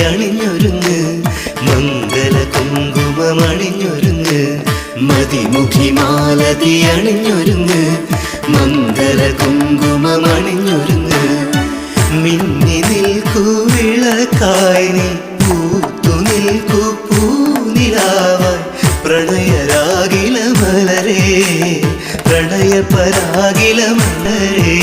അണിഞ്ഞൊരുങ്ങ് മംഗല കുങ്കുമമണിഞ്ഞൊരുങ്ങ് മതിമുഖി മാലതി അണിഞ്ഞൊരുങ്ങ് മംഗല കുങ്കുമമണിഞ്ഞൊരുങ്ങ് മിന്നി നിൽക്കൂ വിളക്കായി നീ പൂത്തു നിൽക്കൂ പൂനിലാവായി പ്രണയരാഗില മലരേ പ്രണയ പരാഗില മലരേ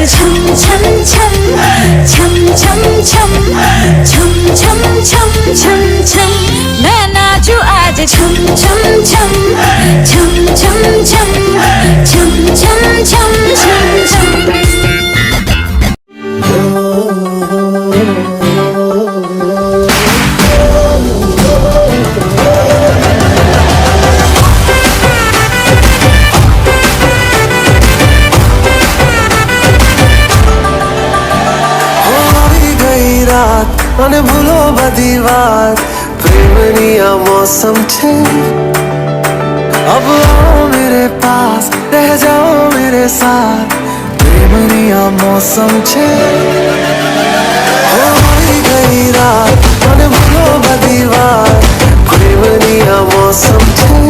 छम छम छम छम छम छम छम छम छम छम छम मैं नाचूं आज छम छम छम छम छम छम छम छम छम छम छम અને ભૂલો બધી વાત પ્રેમની मौसम छे अब आओ मेरे पास रह जाओ मेरे साथ प्रेमनी मौसम छे होई गई रात અને ભૂલો બધી વાત प्रेमनी मौसम छे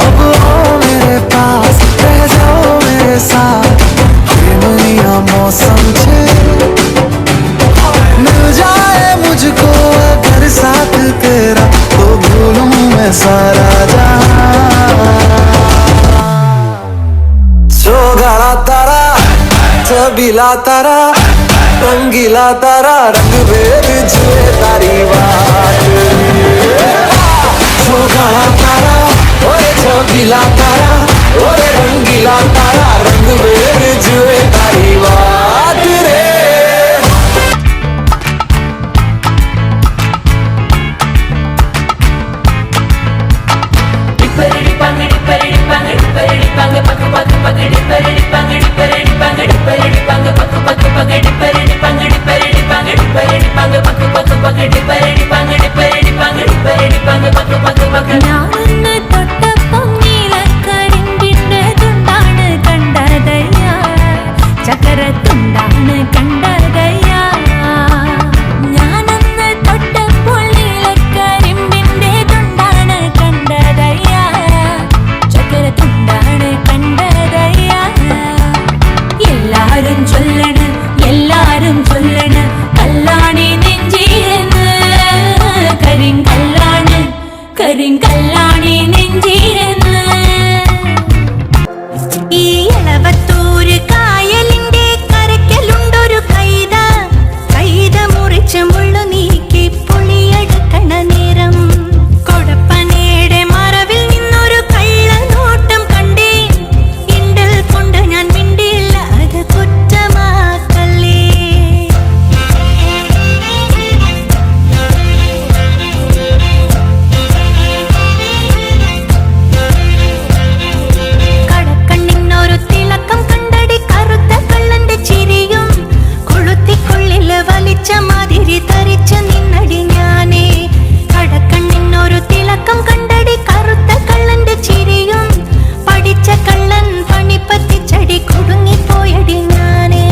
अब आओ मेरे पास रह जाओ मेरे साथ प्रेमनी मौसम छे मिल जाए मुझको अगर साथ तेरा तो भूलूं मैं सारा सोगाला तारा छबीला तारा रंगीला तारा रंग भेद जुए तारी बात सोगाला तारा ओरे छबीला तारा ओरे रंगीला तारा रंग भेद जुए तारी बात रे കരിങ്കല്ലാണി നെഞ്ചിരുന്ന് ഈ എളവത്തൂര് കായലിന്റെ കരക്കലുണ്ടൊരു കൈത കൈത മുറിച്ച മുള്ളു നീക്കി പൊളിയെടുക്കണ നേരം കൊടപ്പനയുടെ മറവിൽ നിന്നൊരു കള്ളനോട്ടം കണ്ടേ ഇണ്ടൽ കൊണ്ട് ഞാൻ മിണ്ടിയില്ല അത് കുറ്റമാക്കല്ലേ മാതിരി തരിച്ചു നിന്നടി ഞാനേ കടക്കണ്ണിനൊരു തിളക്കം കണ്ടടി കറുത്ത കള്ളന്റെ ചിരിയും പഠിച്ച കള്ളൻ പണിപ്പത്തിച്ചടി കുടുങ്ങിപ്പോയടി ഞാനേ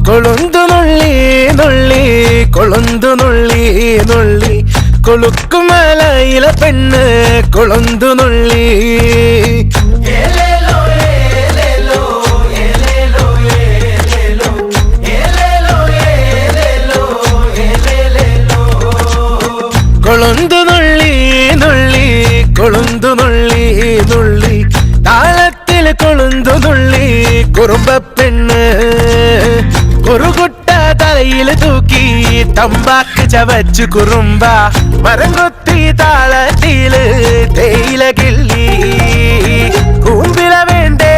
കൊളുന്തു നുള്ളി നുള്ളി കൊളുന്തു നുള്ളി നുള്ളി കൊളുക്കുമലയിലെ പെണ്ണ് കൊളുന്തു നുള്ളി കൊളുന്തു നുള്ളി നുള്ളി കൊളുന്തു നുള്ളി നുള്ളി താളത്തിൽ കൊളുന്തു നുള്ളി കുറുമ്പ പെണ്ണ് കുറുകുട്ട തലയിൽ തൂക്കി തമ്പാക്ക് ചവച്ചു കുറുമ്പ മരം കൊത്തി താളത്തില് തേയില കിള്ളി കൂമ്പില വേണ്ടേ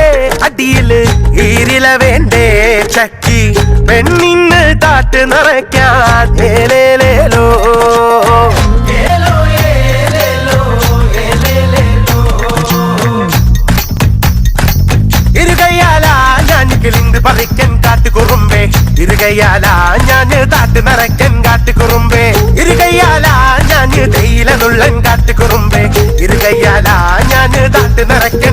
അടിയില് ഈരില വേണ്ടേ ചക്കി പെണ്ണിന് താട്ട് നിറയ്ക്കാൻ ഏലേലേലോ പറിക്കൻ കാട്ടുകുറുമ്പേ ഇരുകയ്യാല ഞാന് താട്ട് നിറയ്ക്കൻ കാട്ടുകുറുമ്പേ ഇരുകയ്യാല ഞാന് തേയില നുള്ളൻ കാട്ടുകുറുമ്പേ ഇരുകയ്യാല ഞാന് താട്ട് നിറയ്ക്കൻ